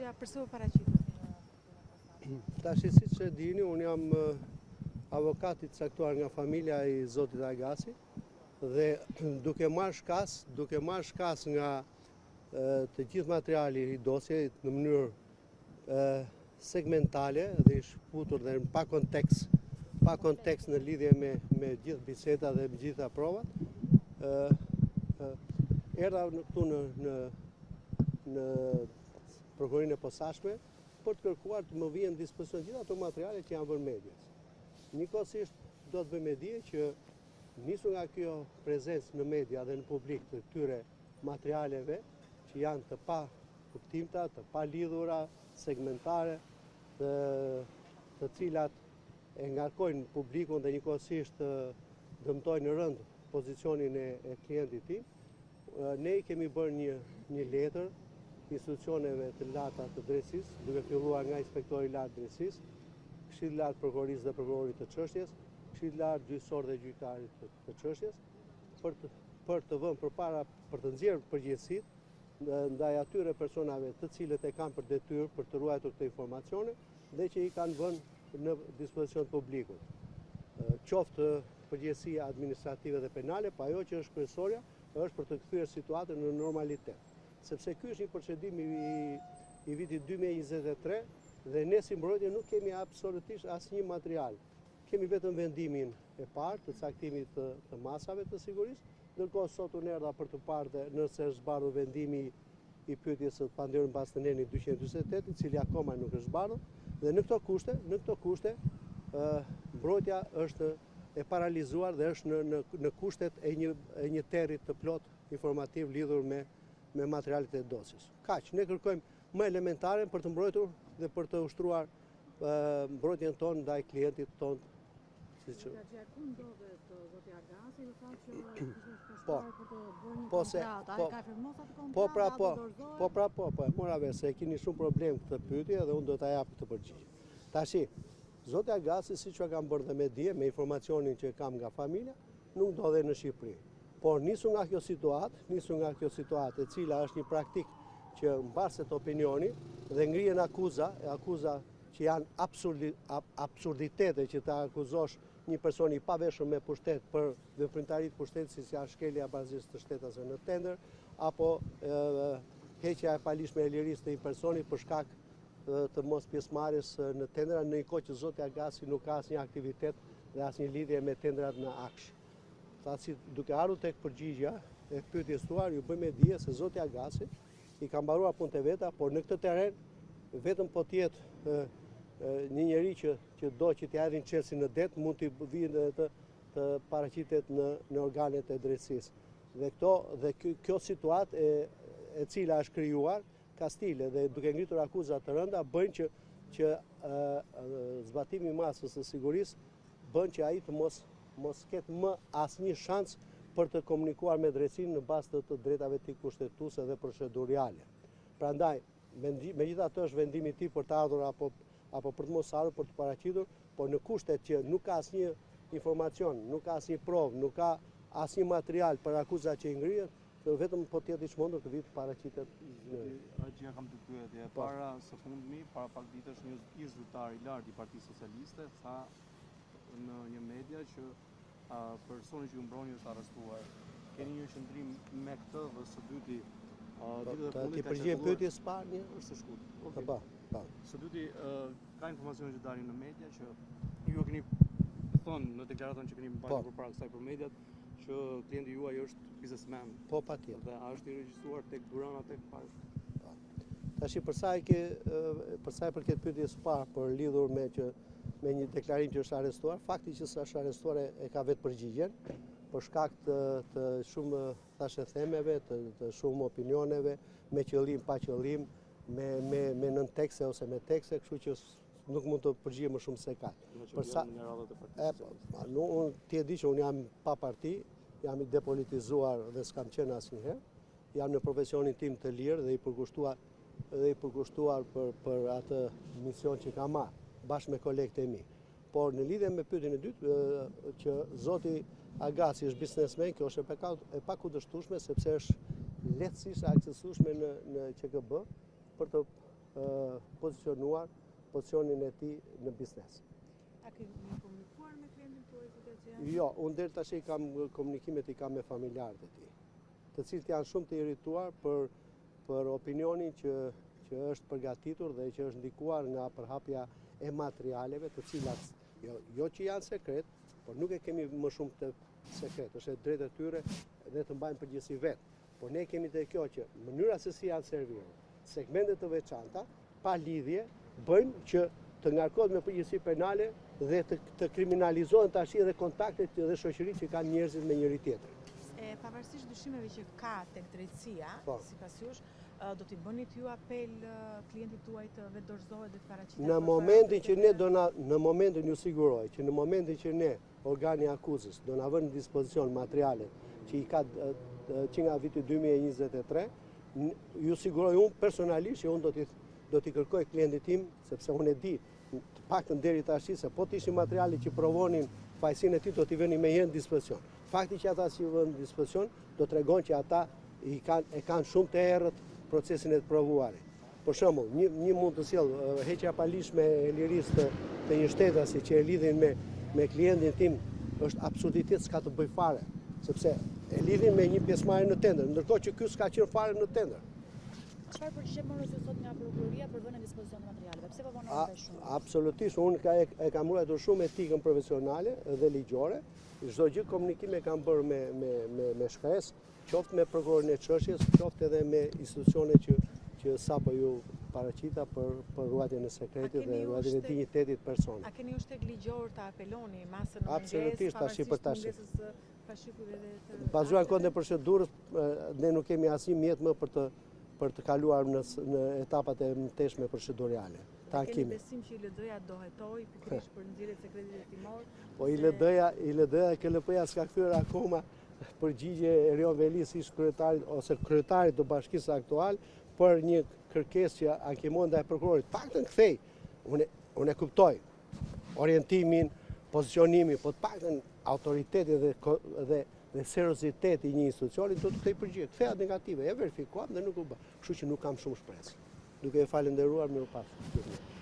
dosja përse u paraqitet? Tash siç e dini, unë jam avokat i caktuar nga familja e zotit Agasi dhe duke marrë shkas nga të gjithë materiali i dosjes në mënyrë segmentale dhe i shputur dhe pa kontekst në lidhje me gjithë biseda dhe me gjitha provat, erdha këtu në prokurorinë e posaçme për të kërkuar të më vijnë në dispozicion gjithë ato materiale që janë vënë medias. Njëkohësisht do të bëjmë di që nisur nga kjo prezencë në media dhe në publik të këtyre materialeve që janë të pa kuptimta, të pa lidhura, segmentare, të cilat e ngarkojnë publikun dhe njëkohësisht dëmtojnë në rënd pozicionin e klientit tim. Ne kemi bërë një letër institucioneve të larta të drejtësisë, duke filluar nga inspektori i lartë drejtësisë, Këshilli i lartë prokurorisë dhe prokurorit të çështjes, Këshilli i lartë gjyqësor dhe gjyqtarit të çështjes, për të vënë përpara për të nxjerrë përgjegjësitë ndaj atyre personave të cilët e kanë për detyrë për të ruajtur këto informacione dhe që i kanë vënë në dispozicion të publikut. Qoftë përgjegjësia administrative dhe penale, po ajo që është kryesorja është për të kthyer situatën në normalitet. Sepse ky është një procedim i vitit 2023 dhe ne si mbrojtje nuk kemi absolutisht asnjë material. Kemi vetëm vendimin e parë të caktimit të masave të sigurisë, ndërkohë sot unë erdha për të parë dhe nëse është zbardhur vendimi i pyetjes së pandehur mbas të nenit 248, i cili akoma nuk është zbardhur, dhe në këto kushte mbrojtja është e paralizuar dhe është në kushtet e një terri të plot informativ lidhur me materialet e dosjes. Kaq, ne kërkojmë më elementare për të mbrojtur dhe për të ushtruar mbrojtjen tonë ndaj klientit tonë. Ku ndodhet zoti Agasi, ju tha që kishte shpeshtuar për të bërë një kontratë, ai ka firmosur atë kontratë? Po, mora vesh se e keni shumë problem këtë pyetje dhe unë do ta jap këtë përgjigje. Tashi, zoti Agasi, siç e kam bërë dhe me dije, me informacionin që kam nga familja, nuk ndodhet në Shqipëri. Por nisur nga kjo situatë e cila është një praktik që mbaset opinioni dhe ngrihen akuza që janë absurditete që ta akuzosh një person i paveshur me pushtet për veprimtaritë të pushtetit, si janë shkelja e barazisë të shtetase në tender, apo heqja e palishme e lirisë të një personi për shkak të mos pjesëmarrjes në tendera, në një kohë që zoti Agasi nuk ka asnjë aktivitet dhe asnjë lidhje me tendrat në Aksh. Duke ardhur tek përgjigja e pyetjes tuaj, ju bëjmë dije se zoti Agasi i ka mbaruar punët e veta, por në këtë terren vetëm po të jetë një njeri që do që t'i hedhin çelësin në det, mund t'i vijë të paraqitet në organet e drejtësisë. Dhe kjo situatë e cila është krijuar ka stile dhe duke ngritur akuza të rënda bëjnë që zbatimi i masës së sigurisë bën që ai të mos ketë më asnjë shans për të komunikuar me drejtësinë në bazë të drejtave të tij kushtetuese dhe procedurale. Prandaj, megjithatë është vendimi i tij për të ardhur apo për të mos ardhur, për të paraqitur, por në kushtet që nuk ka asnjë informacion, nuk ka asnjë provë, nuk ka asnjë material për akuzat që i ngrihet, vetëm po të jetë i çmendur të vit paraqitet. Gjëja kam dy pyetje. Para së fundmi, para pak ditësh, një zyrtar i lartë i Partisë Socialiste tha në një media që personi që u mbroni është arrestuar. Keni një qëndrim me këtë dhe së dyti ti përgjigjem pyetjes së parë? Është së shkurtë. Po. Së dyti ka informacione që dalin në media që ju keni thonë në deklaratën që keni mbajtur përpara kësaj për mediat që klienti juaj është biznesmen. Po, patjetër. Dhe është i regjistruar tek Durrëna tek park. Tashi për sa i përket pyetjes së parë për lidhur me një deklarim që është arrestuar, fakti që është arrestuar e ka vetë përgjigjen për shkak të shumë thashë themeve, të shumë opinioneve, me qëllim, pa qëllim, me nën tekste ose me tekste, kështu që nuk mund të përgjigjem më shumë se kaq. Ti e di që unë jam pa parti, jam i depolitizuar dhe s'kam qenë asnjëherë. Jam në profesionin tim të lirë dhe i përkushtuar për atë mision që kam marrë bashkë me kolegët e mi. Por në lidhje me pyetjen e dytë, që zoti Agasi është biznesmen, kjo është e pakundërshtueshme sepse është lehtësisht aksesueshme në QKB për të pozicionuar pozicionin e tij në biznes. A keni komunikuar me klientin tuaj zotëria? Jo, unë deri tash kam komunikimet i kam me familjarët e tij, të cilët janë shumë të irrituar për opinionin që është përgatitur dhe që është ndikuar nga përhapja e materialeve, të cilat jo që janë sekret, por nuk e kemi më shumë të sekret, është e drejtë e tyre dhe të mbajnë përgjegjësi vetë. Por ne kemi të kjo që mënyra se si janë servire, segmentet të veçanta, pa lidhje, bëjnë që të ngarkohet me përgjegjësi penale dhe të kriminalizohen tash edhe kontaktet dhe shoqëritë që kanë njerëzit me njëri tjetrin. Pavarësisht dyshimeve që ka tek drejtësia, sipas jush, do t'i bënit ju apel klientit tuaj të vetë dorëzohet dhe të paraqitet? Në momentin që ne në momentin ju siguroj që në momentin që ne organi akuzës do na vënë në dispozicion materialet që nga viti 2023, ju siguroj unë personalisht që unë do t'i kërkoj klientit tim, sepse unë e di të paktën deri tash se po të ishin materiale që provonin fajësinë e tij do t'i vënë me herë në dispozicion. Fakti që ata si vënë në dispozicion do tregon që ata e kanë shumë të errët procesin e të provuarit. Për shembull, një mund të sjell heqja palishme e lirisë të një shtetasi që e lidhin me klientin tim është absurditet, s'ka të bëj fare, sepse e lidhin me një pjesëmarrje në tender, ndërkohë që ky s'ka qenë fare në tender. Çfarë përgjigje morët ju sot nga prokuroria për vënë në dispozicion të materialeve? Pse po vonuar shumë? Absolutisht, unë e kam ruajtur shumë etikën profesionale dhe ligjore. Çdo gjë komunikime kam bërë me shkresë, qoftë me prokurorin e çështjes, qoftë edhe me institucione që sapo ju paraqita për ruajtjen e sekretit dhe ruajtjen e dinjitetit personit. A keni ushtek ligjor të apeloni masën në Absolutisht, tash për tash. Në bazuar në procedurës, ne nuk kemi asnjë mjet më për të kaluar në etapat e mëtejshme procedurale. Keni besim që ILD-ja do hetoj pikërisht për nxjerrjen e sekretit hetimor? Po ILD-ja KLP-ja s'ka kthyer akoma përgjigje Erion Velis, ish kryetarit ose kryetarit të bashkisë aktual për një kërkesë që ankimon ndaj prokurorit. Paktën kthej. Unë e kuptoj orientimin, pozicionimin, po të paktën autoriteti dhe serioziteti i një institucioni do të kthej përgjigje. Ktheja negative, e verifikuam dhe nuk u bë. Kështu që nuk kam shumë shpresë. Duke e falenderuar, mirupafshim.